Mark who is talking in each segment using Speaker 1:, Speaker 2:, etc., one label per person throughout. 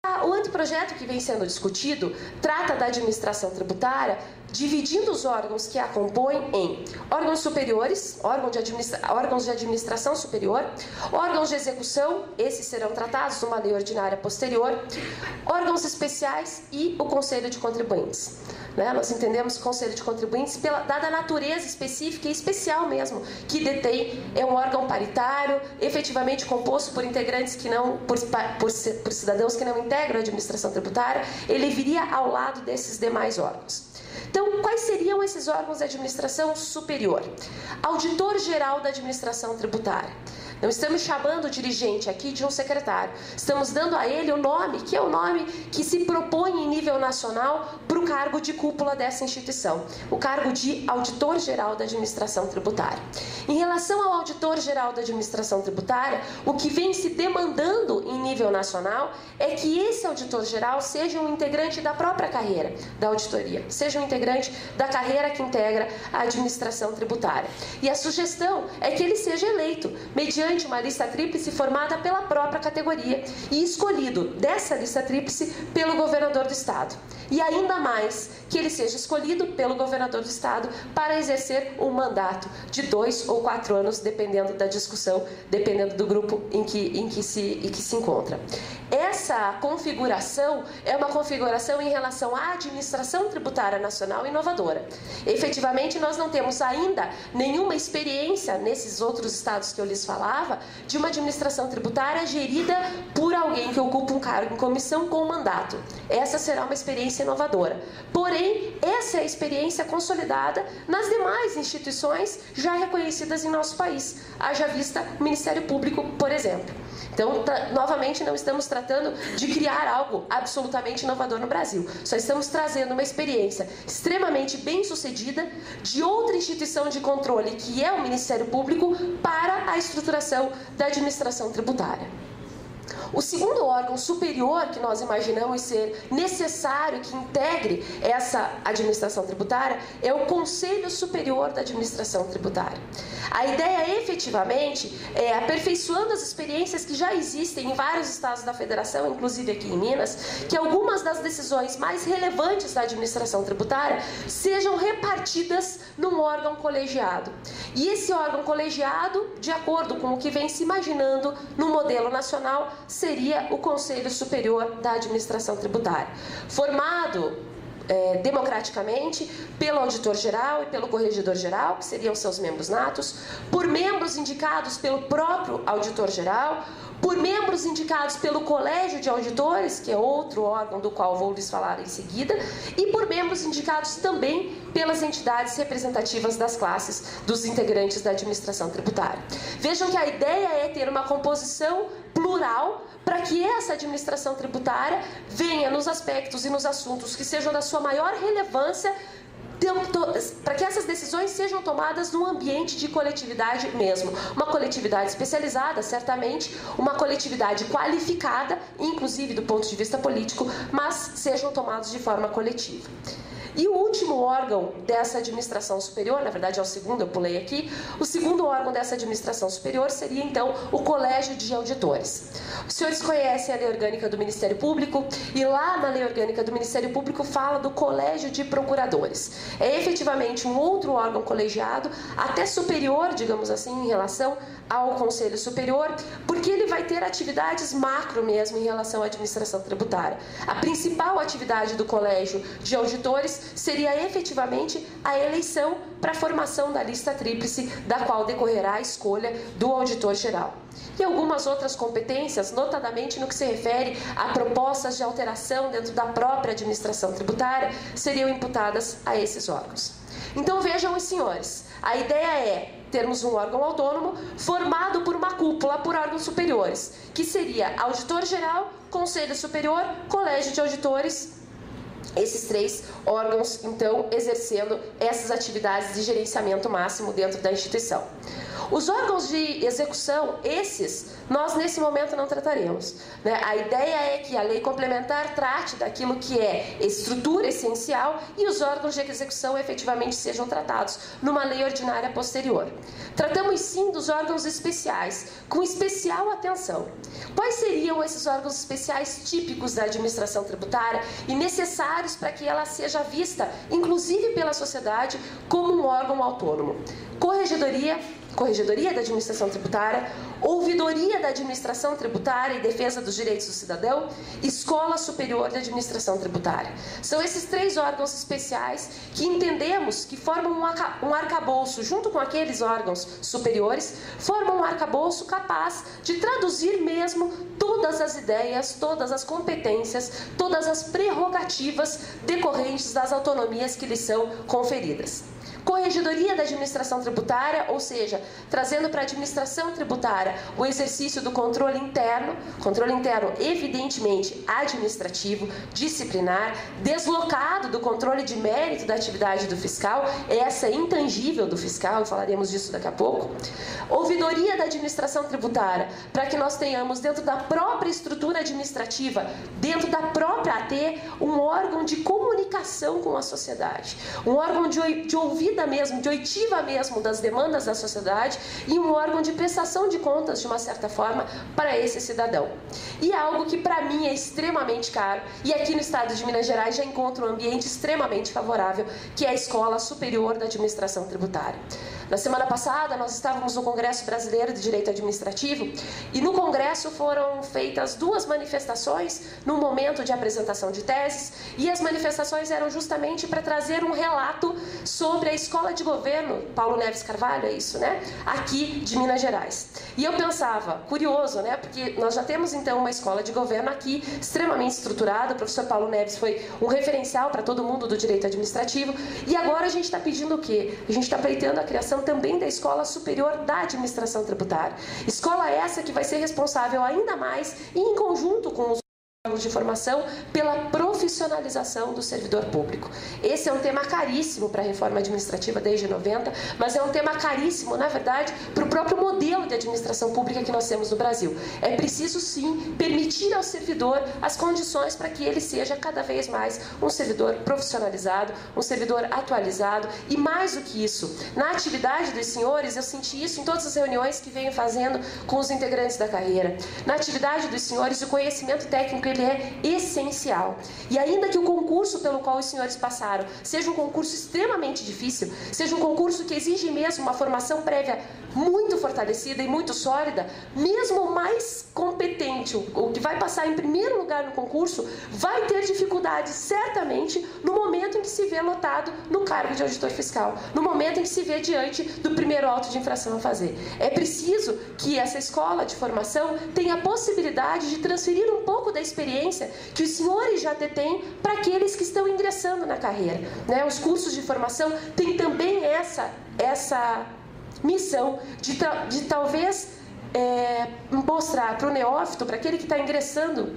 Speaker 1: O anteprojeto que vem sendo discutido trata da administração tributária, dividindo os órgãos que a compõem em órgãos superiores, órgãos de administração superior, órgãos de execução, esses serão tratados numa lei ordinária posterior, órgãos especiais e o Conselho de Contribuintes. Nós entendemos o Conselho de Contribuintes, dada a natureza específica e especial mesmo, que detém, é um órgão paritário, efetivamente composto por integrantes que não, por cidadãos que não integram a administração tributária, ele viria ao lado desses demais órgãos. Então, quais seriam esses órgãos de administração superior? Auditor-geral da administração tributária. Não estamos chamando o dirigente aqui de um secretário, estamos dando a ele o nome, que é o nome que se propõe em nível nacional para o cargo de cúpula dessa instituição, o cargo de auditor-geral da administração tributária. Em relação ao auditor-geral da administração tributária, o que vem se demandando em nível nacional é que esse auditor-geral seja um integrante da própria carreira da auditoria, seja um integrante da carreira que integra a administração tributária. E a sugestão é que ele seja eleito mediante uma lista tríplice formada pela própria categoria e escolhido dessa lista tríplice pelo governador do estado. E ainda mais, que ele seja escolhido pelo governador do estado para exercer um mandato de 2 ou 4 anos, dependendo da discussão, dependendo do grupo em que se encontra. Essa configuração é uma configuração em relação à administração tributária nacional inovadora. Efetivamente, nós não temos ainda nenhuma experiência nesses outros estados que eu lhes falava de uma administração tributária gerida por alguém que ocupa um cargo em comissão com mandato. Essa será uma experiência inovadora. Porém, essa é a experiência consolidada nas demais instituições já reconhecidas em nosso país. Haja vista o Ministério Público, por exemplo. Então, novamente, não estamos tratando de criar algo absolutamente inovador no Brasil. Só estamos trazendo uma experiência extremamente bem-sucedida de outra instituição de controle, que é o Ministério Público, para a estruturação da administração tributária. O segundo órgão superior que nós imaginamos ser necessário que integre essa administração tributária é o Conselho Superior da Administração Tributária. A ideia, efetivamente, é, aperfeiçoando as experiências que já existem em vários estados da federação, inclusive aqui em Minas, que algumas das decisões mais relevantes da administração tributária sejam repartidas num órgão colegiado. E esse órgão colegiado, de acordo com o que vem se imaginando no modelo nacional, seria o Conselho Superior da Administração Tributária, formado democraticamente pelo auditor-geral e pelo corregedor-geral, que seriam seus membros natos, por membros indicados pelo próprio auditor-geral, por membros indicados pelo Colégio de Auditores, que é outro órgão do qual vou lhes falar em seguida, e por membros indicados também pelas entidades representativas das classes dos integrantes da administração tributária. Vejam que a ideia é ter uma composição plural para que essa administração tributária venha nos aspectos e nos assuntos que sejam da sua maior relevância, para que essas decisões sejam tomadas num ambiente de coletividade mesmo. Uma coletividade especializada, certamente, uma coletividade qualificada, inclusive do ponto de vista político, mas sejam tomados de forma coletiva. E o último órgão dessa administração superior, na verdade é o segundo, eu pulei aqui, o segundo órgão dessa administração superior seria, então, o Colégio de Auditores. Os senhores conhecem a Lei Orgânica do Ministério Público, e lá na Lei Orgânica do Ministério Público fala do Colégio de Procuradores. É efetivamente um outro órgão colegiado, até superior, digamos assim, em relação ao Conselho Superior, porque ele vai ter atividades macro mesmo em relação à administração tributária. A principal atividade do Colégio de Auditores seria efetivamente a eleição para a formação da lista tríplice, da qual decorrerá a escolha do auditor-geral. E algumas outras competências, notadamente no que se refere a propostas de alteração dentro da própria administração tributária, seriam imputadas a esses órgãos. Então vejam os senhores, a ideia é termos um órgão autônomo formado por uma cúpula por órgãos superiores, que seria auditor-geral, Conselho Superior, Colégio de Auditores, esses 3 órgãos, então, exercendo essas atividades de gerenciamento máximo dentro da instituição. Os órgãos de execução, esses, nós nesse momento não trataremos, né? A ideia é que a lei complementar trate daquilo que é estrutura essencial e os órgãos de execução efetivamente sejam tratados numa lei ordinária posterior. Tratamos sim dos órgãos especiais, com especial atenção. Quais seriam esses órgãos especiais típicos da administração tributária e necessários para que ela seja vista, inclusive pela sociedade, como um órgão autônomo? Corregedoria da Administração Tributária, Ouvidoria da Administração Tributária e Defesa dos Direitos do Cidadão, Escola Superior de Administração Tributária. São esses 3 órgãos especiais que entendemos que formam um arcabouço, junto com aqueles órgãos superiores, formam um arcabouço capaz de traduzir mesmo todas as ideias, todas as competências, todas as prerrogativas decorrentes das autonomias que lhes são conferidas. Corregedoria da Administração Tributária, ou seja, trazendo para a administração tributária o exercício do controle interno evidentemente administrativo, disciplinar, deslocado do controle de mérito da atividade do fiscal, essa é intangível do fiscal, falaremos disso daqui a pouco. Ouvidoria da Administração Tributária, para que nós tenhamos dentro da própria estrutura administrativa, dentro da própria AT, um órgão de comunicação com a sociedade, um órgão de ouvida mesmo, de oitiva mesmo das demandas da sociedade e um órgão de prestação de contas, de uma certa forma, para esse cidadão. E algo que para mim é extremamente caro, e aqui no estado de Minas Gerais já encontro um ambiente extremamente favorável, que é a Escola Superior da Administração Tributária. Na semana passada, nós estávamos no Congresso Brasileiro de Direito Administrativo e no Congresso foram feitas 2 manifestações no momento de apresentação de teses e as manifestações eram justamente para trazer um relato sobre a Escola de Governo, Paulo Neves Carvalho, é isso, né? Aqui de Minas Gerais. E eu pensava, curioso, né? Porque nós já temos então uma escola de governo aqui extremamente estruturada, o professor Paulo Neves foi um referencial para todo mundo do direito administrativo e agora a gente está pedindo o quê? A gente está pleiteando a criação também da Escola Superior da Administração Tributária. Escola essa que vai ser responsável ainda mais e em conjunto com os órgãos de formação pela profissionalização do servidor público. Esse é um tema caríssimo para a reforma administrativa desde 90, mas é um tema caríssimo, na verdade, para o próprio modelo de administração pública que nós temos no Brasil. É preciso, sim, permitir ao servidor as condições para que ele seja cada vez mais um servidor profissionalizado, um servidor atualizado e, mais do que isso, na atividade dos senhores, eu senti isso em todas as reuniões que venho fazendo com os integrantes da carreira. Na atividade dos senhores, o conhecimento técnico ele é essencial. E ainda que o concurso pelo qual os senhores passaram seja um concurso extremamente difícil, seja um concurso que exige mesmo uma formação prévia muito fortalecida e muito sólida, mesmo o mais competente, o que vai passar em primeiro lugar no concurso, vai ter dificuldade certamente no momento em que se vê lotado no cargo de auditor fiscal, no momento em que se vê diante do primeiro auto de infração a fazer. É preciso que essa escola de formação tenha a possibilidade de transferir um pouco da experiência que os senhores já detêm para aqueles que estão ingressando na carreira, né? Os cursos de formação têm também essa missão de talvez mostrar para o neófito, para aquele que está ingressando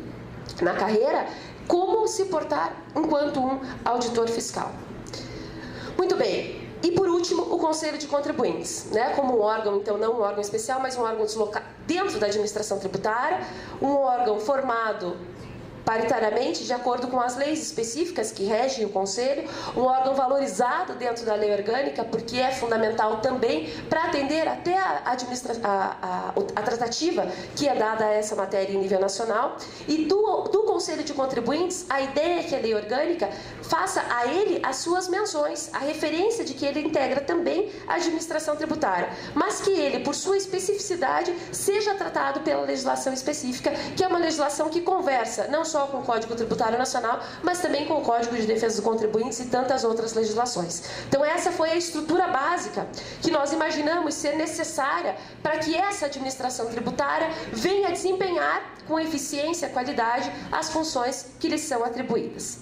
Speaker 1: na carreira, como se portar enquanto um auditor fiscal. Muito bem. E, por último, o Conselho de Contribuintes, né? Como um órgão, então, não um órgão especial, mas um órgão deslocado dentro da administração tributária, um órgão formado paritariamente, de acordo com as leis específicas que regem o Conselho, um órgão valorizado dentro da lei orgânica, porque é fundamental também para atender até a tratativa que é dada a essa matéria em nível nacional. E do Conselho de Contribuintes, a ideia é que a lei orgânica faça a ele as suas menções, a referência de que ele integra também a administração tributária, mas que ele, por sua especificidade, seja tratado pela legislação específica, que é uma legislação que conversa não só com o Código Tributário Nacional, mas também com o Código de Defesa dos Contribuintes e tantas outras legislações. Então essa foi a estrutura básica que nós imaginamos ser necessária para que essa administração tributária venha desempenhar com eficiência e qualidade as funções que lhes são atribuídas.